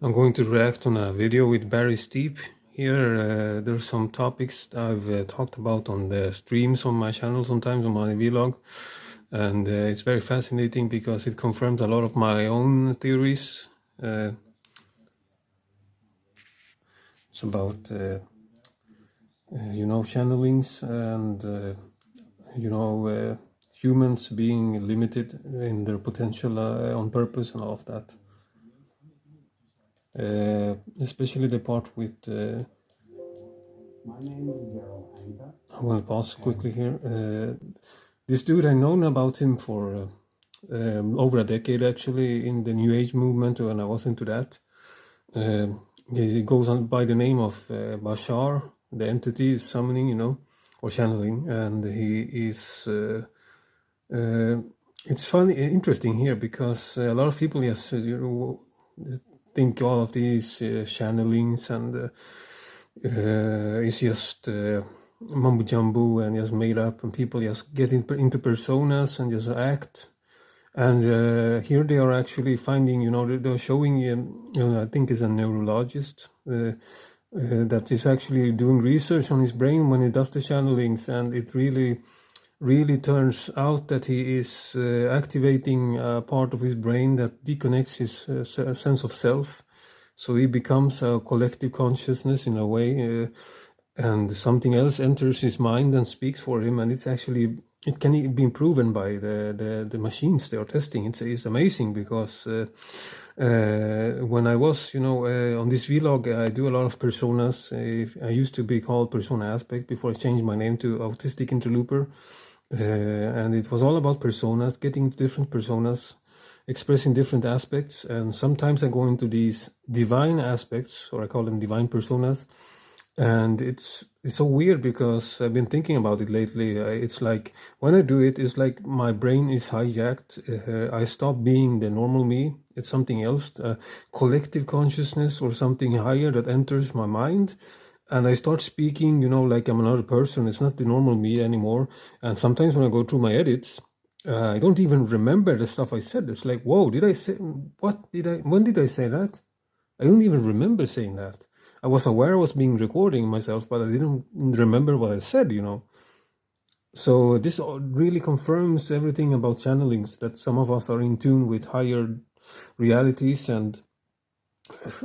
I'm going to react on a video with Barry Steep. Here, there's some topics I've talked about on the streams on my channel, sometimes on my vlog, and it's very fascinating because it confirms a lot of my own theories. It's about, channelings and, humans being limited in their potential on purpose and all of that. Especially the part with I want to pause quickly here. This dude, I known about him for over a decade actually in the New Age movement when I was into that. He goes on by the name of Bashar. The entity is summoning, or channeling, and he is. It's funny, interesting here because a lot of people, yes, think all of these channelings and it's just mumbo jumbo and just made up, and people just get into personas and just act. And here they are actually finding, they're showing, I think it's a neurologist that is actually doing research on his brain when he does the channelings, and it really turns out that he is activating a part of his brain that disconnects his sense of self. So he becomes a collective consciousness in a way, and something else enters his mind and speaks for him, and it can be proven by the machines they are testing. It's amazing because when I was, on this vlog, I do a lot of personas. I used to be called Persona Aspect before I changed my name to Autistic Interlooper. And it was all about personas, getting different personas, expressing different aspects. And sometimes I go into these divine aspects, or I call them divine personas. And it's so weird because I've been thinking about it lately. It's like when I do it, it's like my brain is hijacked. I stop being the normal me. It's something else, collective consciousness or something higher that enters my mind. And I start speaking, like I'm another person. It's not the normal me anymore. And sometimes when I go through my edits, I don't even remember the stuff I said. It's like, whoa, when did I say that? I don't even remember saying that. I was aware I was being recording myself, but I didn't remember what I said, So this really confirms everything about channelings, that some of us are in tune with higher realities and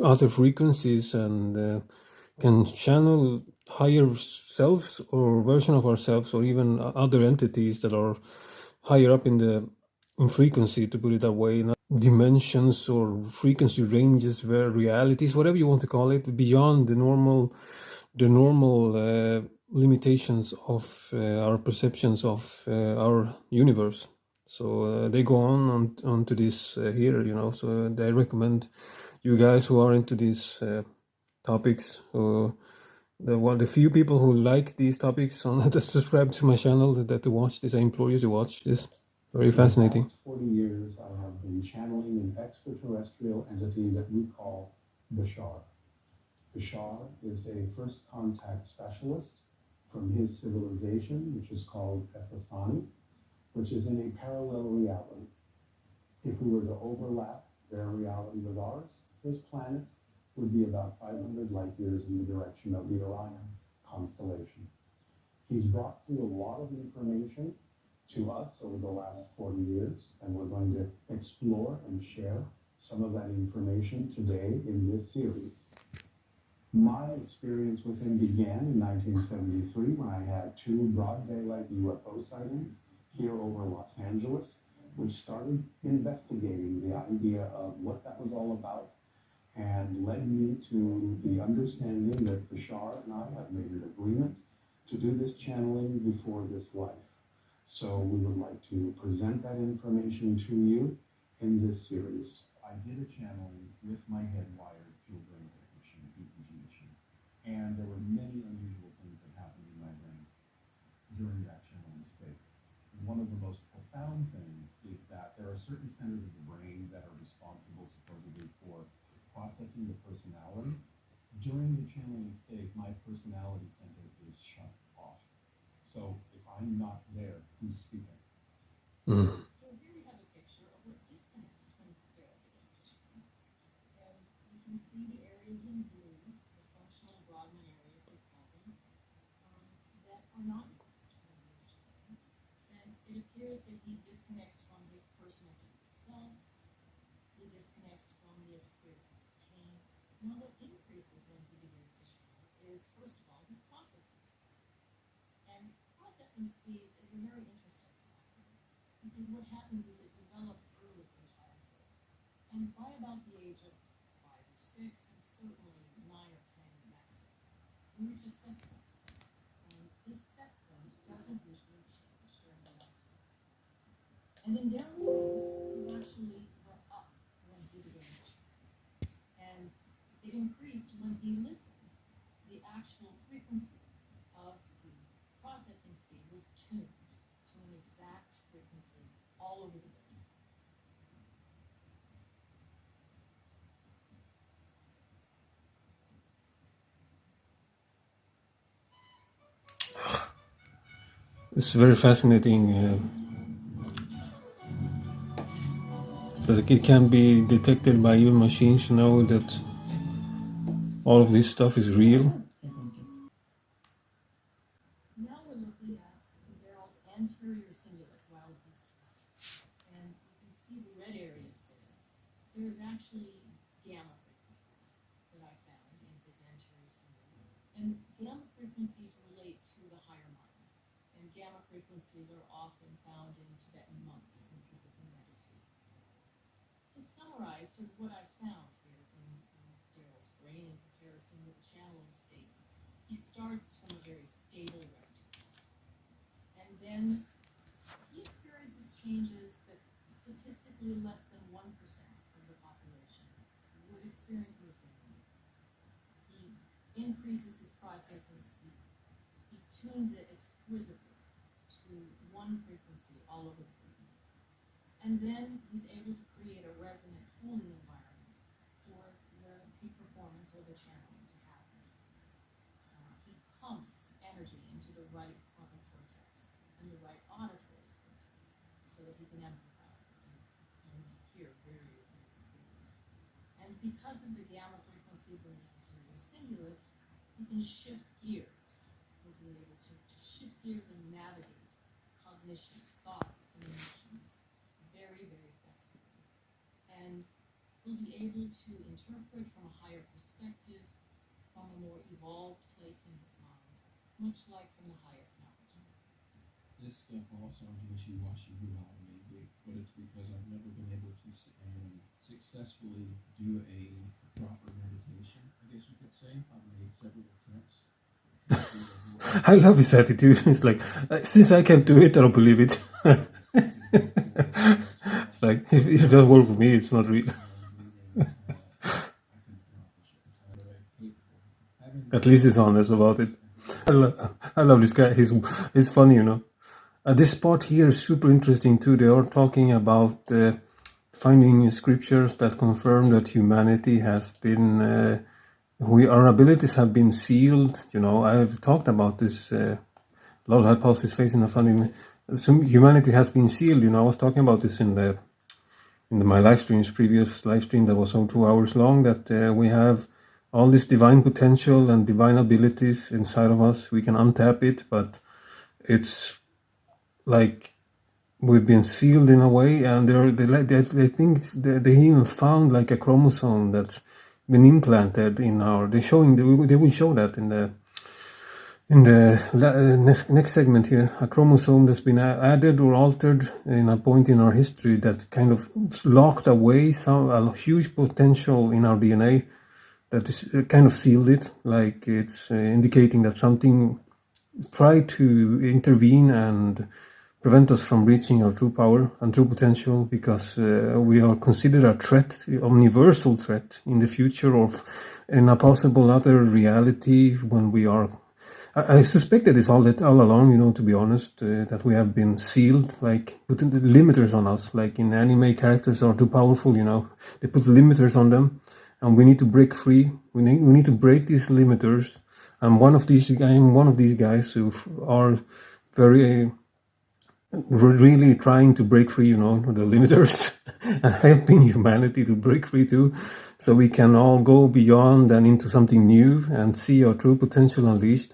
other frequencies, and can channel higher selves or version of ourselves, or even other entities that are higher up in frequency, to put it that way, not dimensions or frequency ranges, where realities, whatever you want to call it, beyond the normal limitations of our perceptions of our universe. So they go on to this here, so I recommend you guys who are into these topics, the few people who like these topics, to subscribe to my channel, to watch this. I implore you to watch this. Very fascinating. For the past 40 years, I have been channeling an extraterrestrial entity that we call Bashar. Bashar is a first contact specialist from his civilization, which is called Ethasani, which is in a parallel reality. If we were to overlap their reality with ours, his planet would be about 500 light years in the direction of the Orion constellation. He's brought through a lot of information to us over the last 40 years, and we're going to explore and share some of that information today in this series. My experience with him began in 1973 when I had 2 broad daylight UFO sightings here over Los Angeles, which started investigating the idea of what that was all about, and led me to the understanding that Bashar and I have made an agreement to do this channeling before this life. So we would like to present that information to you in this series. I did a channeling with my head wired to a brain technician, EEG machine, and there were many unusual things that happened in my brain during that channeling state. One of the most profound things is that there are certain centers of the brain that are responsible supposedly for processing the personality. During the channeling state, my personality center is shut off. So if I'm not there, who's speaking? So here we have a picture of what disconnects when they're against each other. And you can Now, what increases when he begins to share is, first of all, his processing speed. And processing speed is a very interesting phenomenon because what happens is it develops early in childhood. And by about the age of 5 or 6, and certainly 9 or 10 maximum, we reach a set point. And this set point doesn't usually change during the lifetime. And in Daryl's case, it actually went up when he began to share. And it increased when he listened. The actual frequency of the processing speed was tuned to an exact frequency all over the brain. It's very fascinating that it can be detected by even machines, that all of this stuff is real. Now we're looking at Daryl's anterior cingulate while he's trying. And you can see the red areas there. There's actually gamma frequencies that I found in his anterior cingulate. And gamma frequencies relate to the higher mind. And gamma frequencies are often found in Tibetan monks and people who meditate. To summarize sort of what I found here in Daryl's brain in comparison with the channeling state, he starts from a very stable resting state. And then he experiences changes that statistically less than 1% of the population would experience in the same way. He increases his processing speed. He tunes it exquisitely to one frequency all over the brain. And then he's able to create a resonant cooling environment for the peak performance or the channeling to happen. He pumps energy into the right frontal cortex and the right auditory cortex so that he can empathize and hear very, very clearly. And because of the gamma frequencies in the anterior cingulate, he can shift gears. He'll be able to shift gears and navigate cognition, thoughts, and emotions very, very flexibly. And we'll be able to interpret from a higher perspective, from a more evolved place in his mind, much like from the highest mountain. This stuff all sounds wishy-washy maybe, but it's because I've never been able to successfully do a proper meditation, I guess you could say. I've made several attempts. I love his attitude. It's like, since I can't do it, I don't believe it. It's like, if it doesn't work for me, it's not real. At least he's honest about it. I love this guy. He's funny, This part here is super interesting too. They are talking about finding scriptures that confirm that humanity has been, our abilities have been sealed. I've talked about this. A lot of hypothesis facing a funny. Humanity has been sealed. I was talking about this in my live streams, previous live stream that was 2 hours long. That we have all this divine potential and divine abilities inside of us. We can untap it, but it's like we've been sealed in a way, and they think they even found like a chromosome that's been implanted in our. They will show that in the next segment here, a chromosome that's been added or altered in a point in our history that kind of locked away a huge potential in our DNA that is kind of sealed it, like it's indicating that something tried to intervene and prevent us from reaching our true power and true potential, because we are considered a threat, a universal threat in the future, or in a possible other reality when we are. I suspected this all along, to be honest, that we have been sealed, like putting the limiters on us, like in anime characters are too powerful, they put limiters on them, and we need to break free. We need to break these limiters. I'm one of these guys who are very really trying to break free, the limiters, and helping humanity to break free too, so we can all go beyond and into something new and see our true potential unleashed.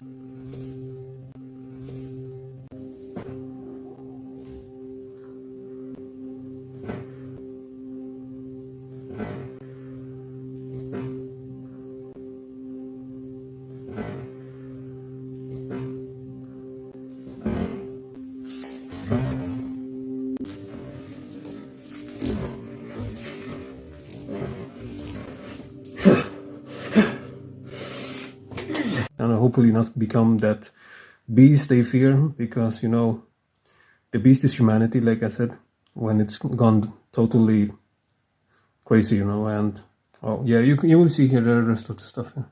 hopefully not become that beast they fear, because, you know, the beast is humanity, like I said, when it's gone totally crazy, you know. And oh yeah, you will see here the rest of the stuff. Yeah.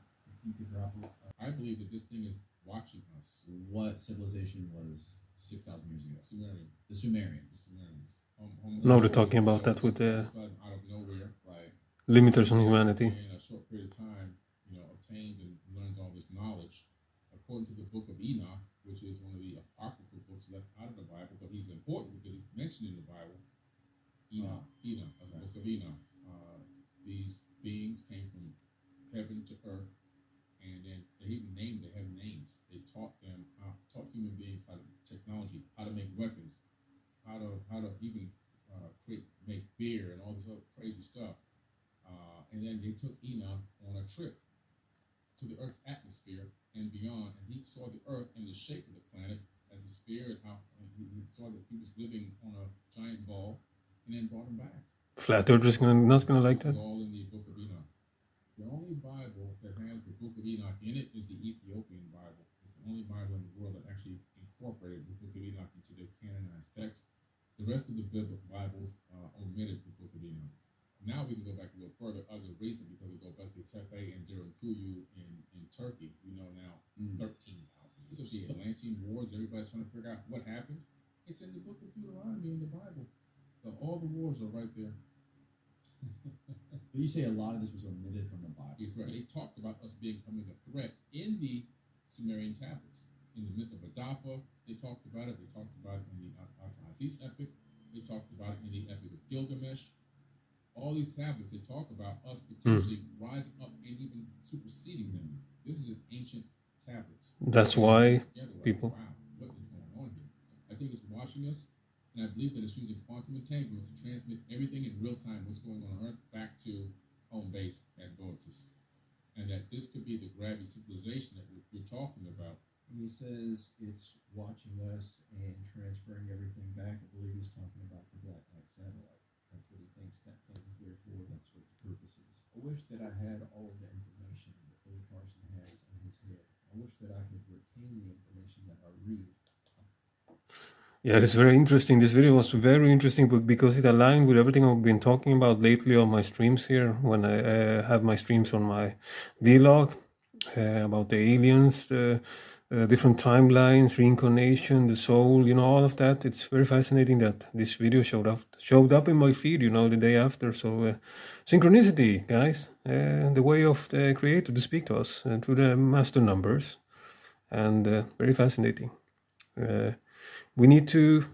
You could drop it. I believe that this thing is watching us. What civilization was 6,000 years ago? Sumerian. The Sumerians. Sumerians. Now they're talking about that with the Sudden, out of nowhere, Right. limiters on humanity. in a short period of time, you know, obtains and learns all this knowledge. According to the book of Enoch, which is one of the apocryphal books left out of the Bible, but he's important because he's mentioned in the Bible. Enoch, the book of Enoch. These beings came from heaven to earth, and then they even named they have names. They taught human beings how to technology, how to make weapons, how to even make beer and all this other crazy stuff. And then they took Enoch on a trip to the Earth's atmosphere and beyond, and he saw the Earth and the shape of the planet as a sphere, and how he saw that he was living on a giant ball, and then brought him back. Flat Earthers not gonna like This that. is all in the book of Enoch. The only Bible that has the book of Enoch in it is the Ethiopian Bible. It's the only Bible in the world that actually incorporated the book of Enoch into their canonized text. The rest of the biblical Bibles omitted the book of Enoch. Now we can go back a little further as of recent, because we go back to Tepe and Derinkuyu in Turkey. We know now 13,000. This is the Atlantean Wars. Everybody's trying to figure out what happened. It's in the book of Deuteronomy in the Bible. So all the wars are right there. But you say a lot of this was omitted from the Bible. He's right. They talked about us becoming a threat in the Sumerian tablets. In the myth of Adapa, they talked about it. They talked about it in the Aziz epic. They talked about it in the epic of Gilgamesh. All these tablets, they talk about us potentially rising up and even superseding them. This is an ancient tablets. That's why Together, people. wow, what is going on here? I think it's watching us, and I believe that it's using quantum entanglement to transmit everything in real time, what's going on Earth, back to home base at Boetis. And that this could be the gravity civilization that we're talking about. When he says it's watching us and transferring everything back, I believe he's talking about the Black Knight satellite. That's what he thinks that thing is there for. That's what its purpose is. I wish that I had all of the information that Billy Carson has in his head. I wish that I could retain the information that I read. Yeah, it's very interesting. This video was very interesting because it aligned with everything I've been talking about lately on my streams here, when I have my streams on my vlog about the aliens, the different timelines, reincarnation, the soul, you know, all of that. It's very fascinating that this video showed up in my feed, you know, the day after. So synchronicity, guys, the way of the Creator to speak to us through the master numbers, and very fascinating. We need to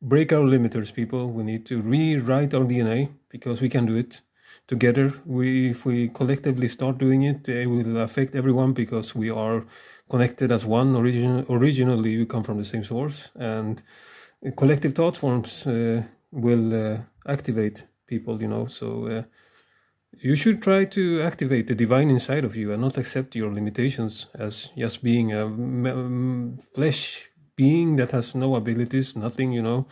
break our limiters, people. We need to rewrite our DNA, because we can do it together. If we collectively start doing it, it will affect everyone, because we are connected as one. Originally, we come from the same source, and collective thought forms will activate people, you know. So you should try to activate the divine inside of you and not accept your limitations as just being a flesh being that has no abilities, nothing, you know.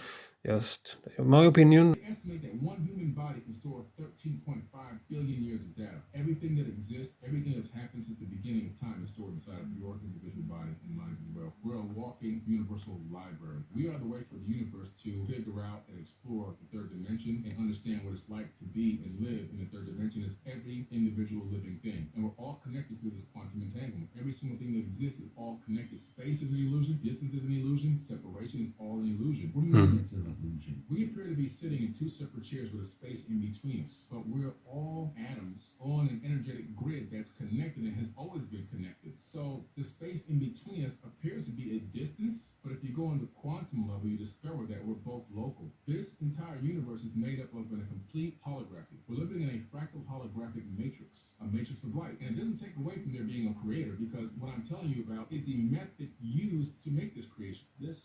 Just my opinion. They estimate that one human body can store 13.5 billion years of data. Everything that exists, everything that's happened since the beginning of time is stored inside of your individual body and minds as well. We're a walking universal library. We are the way for the universe to figure out and explore the third dimension and understand what it's like to be and live in the third dimension as every individual living thing. And we're all connected through this quantum entanglement. Every single thing that exists is all connected. Space is an illusion. Distance is an illusion. Separation is all an illusion. What do you mean it's an illusion? We appear to be sitting in two separate chairs with a space in between us, but we're all atoms on an energetic grid that's connected and has always been connected. So the space in between us appears to be a distance, but if you go on the quantum level, you discover that we're both local. This entire universe is made up of a complete holography. We're living in a fractal holographic matrix, a matrix of light. And it doesn't take away from there being a creator, because what I'm telling you about is the method used to make this creation. This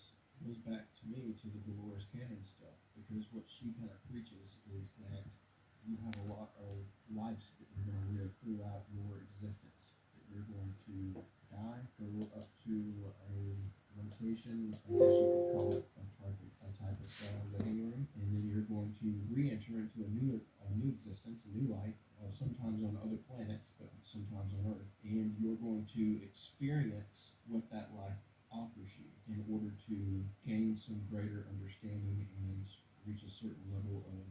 goes back to me to the Dolores Cannon stuff, because what she kind of preaches is that you have a lot of lives that you're going to live throughout your existence, that you're going to die, go up to a location, I guess you could call it a type of living room, and then you're going to re-enter into a new existence, a new life, sometimes on other planets, but sometimes times on earth, and you're going to experience what that life offers you in order to gain some greater understanding and reach a certain level of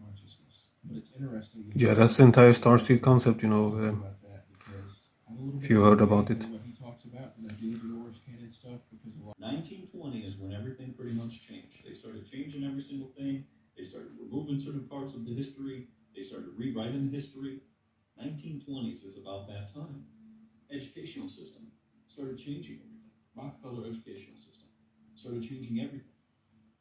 consciousness. But it's interesting. Yeah, that's the entire starseed concept, you know. About that because I'm a little If bit you heard about it. what he talks about when I do the Dolores Cannon stuff because a lot. 1920 is when everything pretty much changed. They started changing every single thing. They started removing certain parts of the history. They started rewriting the history. 1920s is about that time. Educational system started changing everything. Rockefeller educational system started changing everything.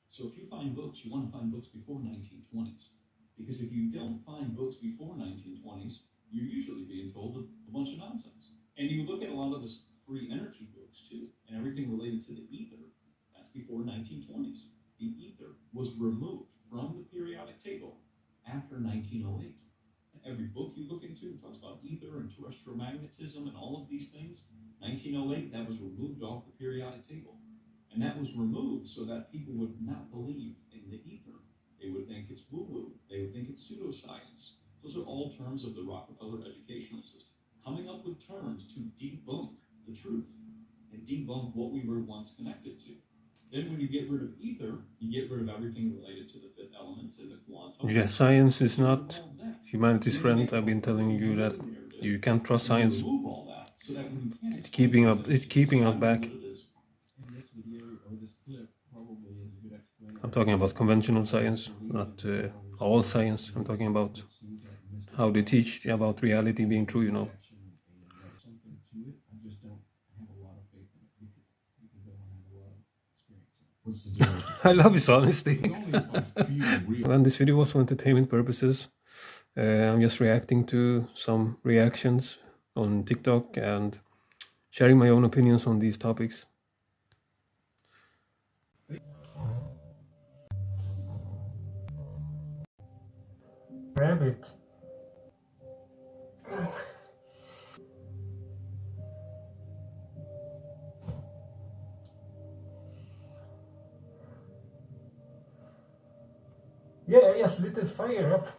So if you find books, you want to find books before 1920s. Because if you don't find books before 1920s, you're usually being told a bunch of nonsense. And you look at a lot of the free energy books too, and everything related to the ether, that's before 1920s. The ether was removed from the periodic table after 1908. Every book you look into talks about ether and terrestrial magnetism and all of these things. 1908, that was removed off the periodic table. And that was removed so that people would not believe in the ether. They would think it's woo-woo. They would think it's pseudoscience. Those are all terms of the Rockefeller educational system. Coming up with terms to debunk the truth and debunk what we were once connected to. Then when you get rid of ether, you get rid of everything related to the fifth element and the quantum. Yeah, science is not humanity's friend. I've been telling you that you can't trust science. It's keeping us back. I'm talking about conventional science, not all science. I'm talking about how they teach about reality being true, you know. I love his honesty. When this video was for entertainment purposes, I'm just reacting to some reactions on TikTok and sharing my own opinions on these topics. Rabbit. Yeah, just little fire up.